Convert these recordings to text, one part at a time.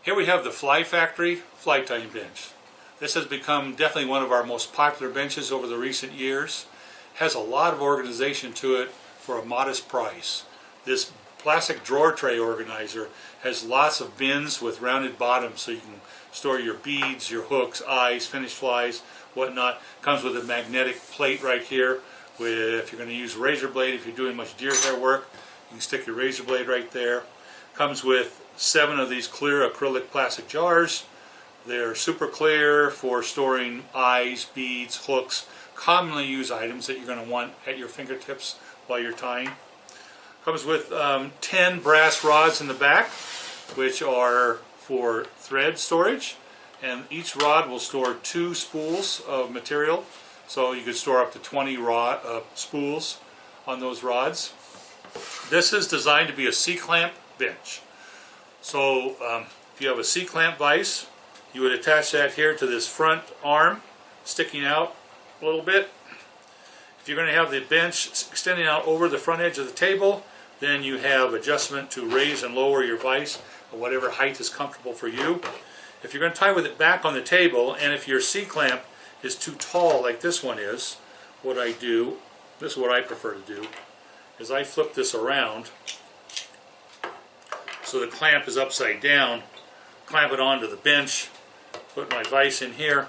Here we have the Fly Factory Fly Tying Bench. This has become definitely one of our most popular benches over the recent years. Has a lot of organization to it for a modest price. This plastic drawer tray organizer has lots of bins with rounded bottoms so you can store your beads, your hooks, eyes, finished flies, whatnot. Comes with a magnetic plate right here. If you're going to use razor blade, if you're doing much deer hair work, you can stick your razor blade right there. Comes with 7 of these clear acrylic plastic jars. They're super clear for storing eyes, beads, hooks, commonly used items that you're going to want at your fingertips while you're tying. Comes with 10 brass rods in the back, which are for thread storage, and each rod will store 2 spools of material, so you could store up to 20 spools on those rods. This is designed to be a C-clamp bench. So if you have a C-clamp vise, you would attach that here to this front arm sticking out a little bit. If you're going to have the bench extending out over the front edge of the table, then you have adjustment to raise and lower your vise at whatever height is comfortable for you. If you're going to tie with it back on the table, and if your C-clamp is too tall like this one is, what I do, this is what I prefer to do, is I flip this around so the clamp is upside down, clamp it onto the bench, put my vise in here,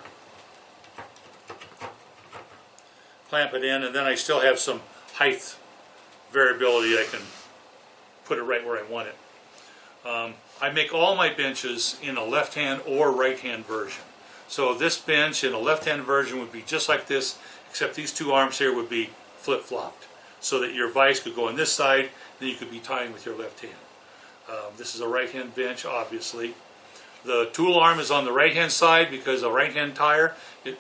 clamp it in, and then I still have some height variability. I can put it right where I want it. I make all my benches in a left-hand or right-hand version. So this bench in a left-hand version would be just like this, except these 2 arms here would be flip-flopped, so that your vise could go on this side, then you could be tying with your left hand. This is a right-hand bench, obviously. The tool arm is on the right-hand side because a right-hand tyer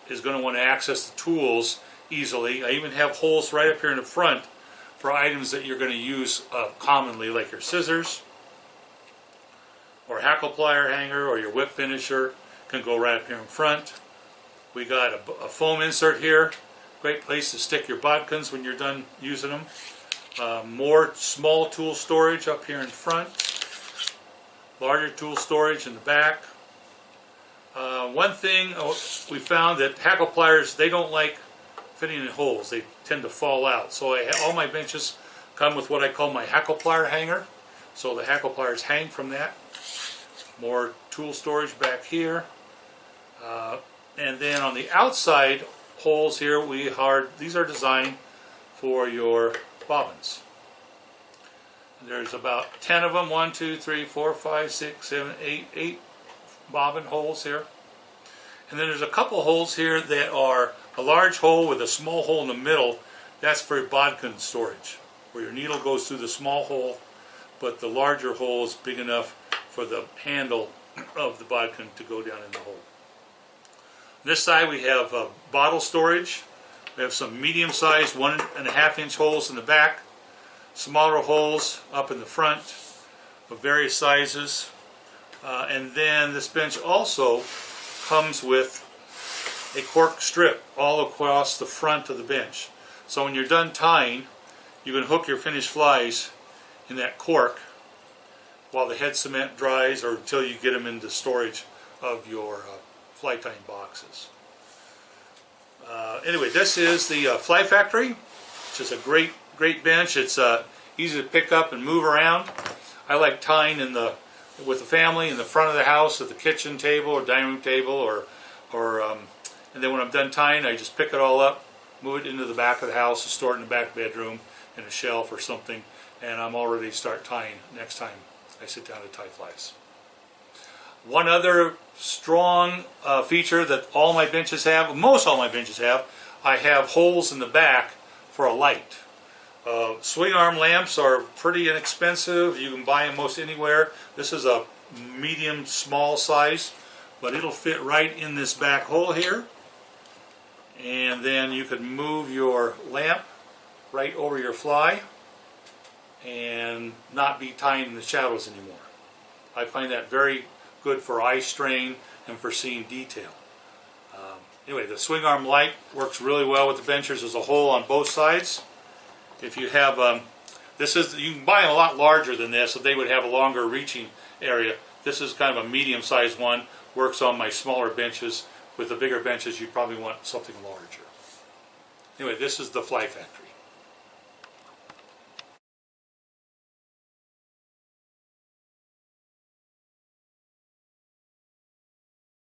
is going to want to access the tools easily. I even have holes right up here in the front for items that you're going to use commonly, like your scissors, or hackle plier hanger, or your whip finisher can go right up here in front. We got a foam insert here. Great place to stick your bodkins when you're done using them. More small tool storage up here in front. Larger tool storage in the back. One thing we found that hackle pliers, they don't like fitting in holes. They tend to fall out. So all my benches come with what I call my hackle plier hanger. So the hackle pliers hang from that. More tool storage back here. And then on the outside holes here, these are designed for your bobbins. There's about 10 of them, 1, 2, 3, 4, 5, 6, 7, 8 bobbin holes here. And then there's a couple holes here that are a large hole with a small hole in the middle. That's for bodkin storage, where your needle goes through the small hole, but the larger hole is big enough for the handle of the bodkin to go down in the hole. On this side we have bottle storage. We have some medium-sized 1.5-inch holes in the back, smaller holes up in the front of various sizes. And then this bench also comes with a cork strip all across the front of the bench. So when you're done tying, you can hook your finished flies in that cork while the head cement dries, or until you get them into storage of your fly tying boxes. Anyway, this is the Fly Factory, which is a great bench. It's easy to pick up and move around. I like tying with the family in the front of the house at the kitchen table or dining room table, and then when I'm done tying, I just pick it all up, move it into the back of the house, and store it in the back bedroom in a shelf or something, and I'm all ready to start tying next time I sit down to tie flies. One other strong feature that all my benches have, most all my benches have, I have holes in the back for a light. Swing arm lamps are pretty inexpensive. You can buy them most anywhere. This is a medium small size, but it'll fit right in this back hole here. And then you can move your lamp right over your fly and not be tying in the shadows anymore. I find that very good for eye strain and for seeing detail. Anyway, the swing arm light works really well with the benches. There's a hole on both sides. If you have, you can buy a lot larger than this, so they would have a longer reaching area. This is kind of a medium-sized one, works on my smaller benches. With the bigger benches, you probably want something larger. Anyway, this is the Fly Factory.